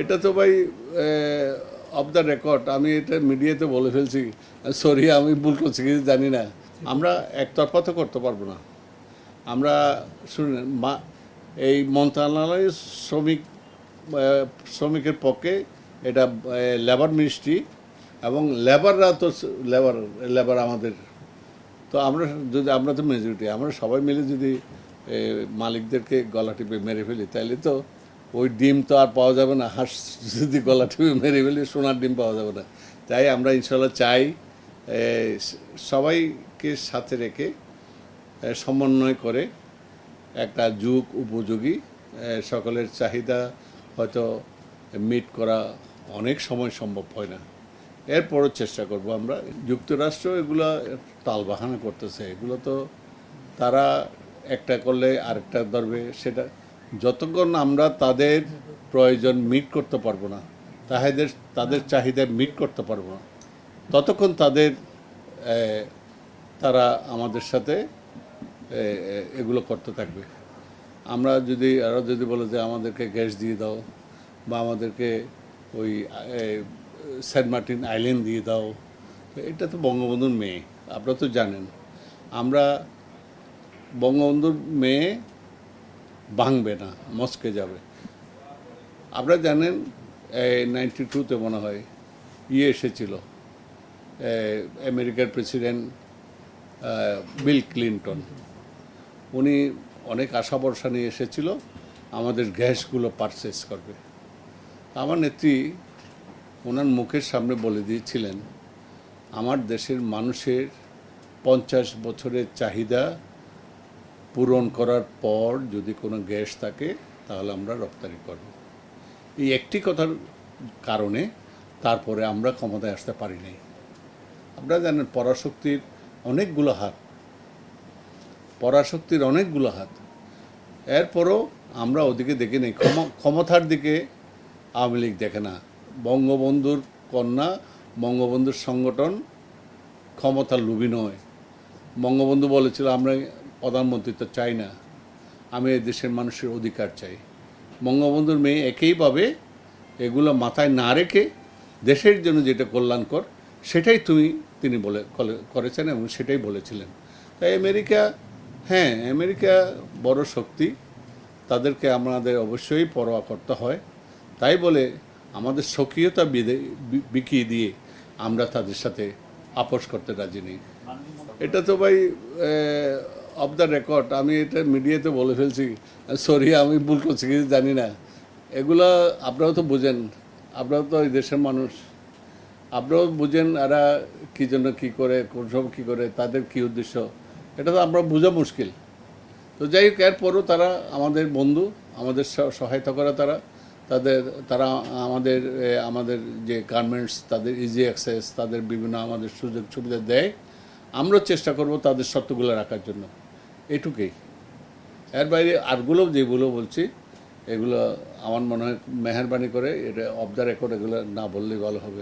এটা তো ভাই অফ দ্য রেকর্ড, আমি এটা মিডিয়াতে বলে ফেলছি। সরি, আমি ভুল করছি কিছু জানি না। আমরা একতরফা তো করতে পারবো না। আমরা শুনুন, এই মন্ত্রণালয় শ্রমিকের পক্ষে এটা লেবার মিনিস্ট্রি, এবং লেবাররা তো লেবার আমাদের। তো আমরা তো মেজরিটি, আমরা সবাই মিলে যদি মালিকদেরকে গলা টিপে মেরে ফেলি, তাহলে তো ওই ডিম তো আর পাওয়া যাবে না। হাঁস যদি গলা টিপে মেরে ফেলি, সোনার ডিম পাওয়া যাবে না। তাই আমরা ইনশাল্লাহ চাই সবাইকে সাথে রেখে সমন্বয় করে একটা যুগ উপযোগী সকলের চাহিদা হয়তো মিট করা অনেক সময় সম্ভব হয় না, এরপরও চেষ্টা করব আমরা। যুক্তরাষ্ট্র এগুলো টালবাহানা করতেছে, এগুলো তো তারা একটা করলে আরেকটা ধরবে। সেটা যতক্ষণ আমরা তাদের প্রয়োজন মিট করতে পারবো না, তাদের চাহিদা মিট করতে পারবো না, ততক্ষণ তারা আমাদের সাথে এগুলো করতে থাকবে। আমরা যদি বলে যে আমাদেরকে গ্যাস দিয়ে দাও, বা আমাদেরকে ওই সেন্ট মার্টিন আইল্যান্ড দিয়ে দাও, এটা তো বঙ্গবন্ধুর মেয়ে, আপনারা তো জানেন। আমরা বঙ্গবন্ধুর মেয়ে ভাঙবে না, মস্কে যাবে। আপনারা জানেন 92-তে মনে হয় এসেছিল আমেরিকার প্রেসিডেন্ট বিল ক্লিন্টন। উনি অনেক আশা ভরসা নিয়ে এসেছিল আমাদের গ্যাসগুলো পারচেস করবে। আমার নেত্রী ওনার মুখের সামনে বলে দিয়েছিলেন, আমার দেশের মানুষের 50 বছরের চাহিদা পূরণ করার পর যদি কোনো গ্যাস থাকে তাহলে আমরা রপ্তানি করব। এই একটি কথার কারণে তারপরে আমরা ক্ষমতায় আসতে পারি নাই। আপনারা জানেন পরাশক্তির অনেকগুলো হাত, এরপরও আমরা ওদিকে দেখি নেই। ক্ষমতার দিকে আওয়ামী লীগ দেখে না। বঙ্গবন্ধুর কন্যা, বঙ্গবন্ধুর সংগঠন ক্ষমতার লোভী নয়। বঙ্গবন্ধু বলেছিল, আমরা প্রধানমন্ত্রী তো চাই না, আমি এই দেশের মানুষের অধিকার চাই। বঙ্গবন্ধুর মেয়ে একইভাবে এগুলো মাথায় না রেখে দেশের জন্য যেটা কল্যাণকর সেটাই তিনি করেছেন এবং সেটাই বলেছিলেন। তাই আমেরিকা বড় শক্তি, তাদেরকে আমাদের অবশ্যই পরোয়া করতে হয়। তাই বলে আমাদের স্বকীয়তা বিকিয়ে দিয়ে আমরা তাদের সাথে আপোষ করতে রাজি নেই। এটা তো ভাই অফ দ্য রেকর্ড, আমি এটা মিডিয়াতে বলে ফেলছি। সরি, আমি ভুল করছি কিছু জানি না। এগুলো আপনারাও তো বুঝেন, আপনারাও তো এই দেশের মানুষ, আপনারাও বুঝেন এরা কী জন্য কী করে, কোন সব কী করে, তাদের কী উদ্দেশ্য, এটা তো আমরা বোঝা মুশকিল। তো যাই হোক, এরপরও তারা আমাদের বন্ধু, আমাদের সহায়তা করে তারা আমাদের যে গার্মেন্টস, তাদের ইজি অ্যাক্সেস, তাদের বিভিন্ন আমাদের সুযোগ সুবিধা দেয়। আমরা চেষ্টা করব তাদের শর্তগুলো রাখার জন্য, এটুকুই। এর বাইরে যেগুলো বলছি, এগুলো আমার মনে হয় মেহেরবানি করে এটা অফ দ্য রেকর্ড এগুলো না বললেই ভালো হবে।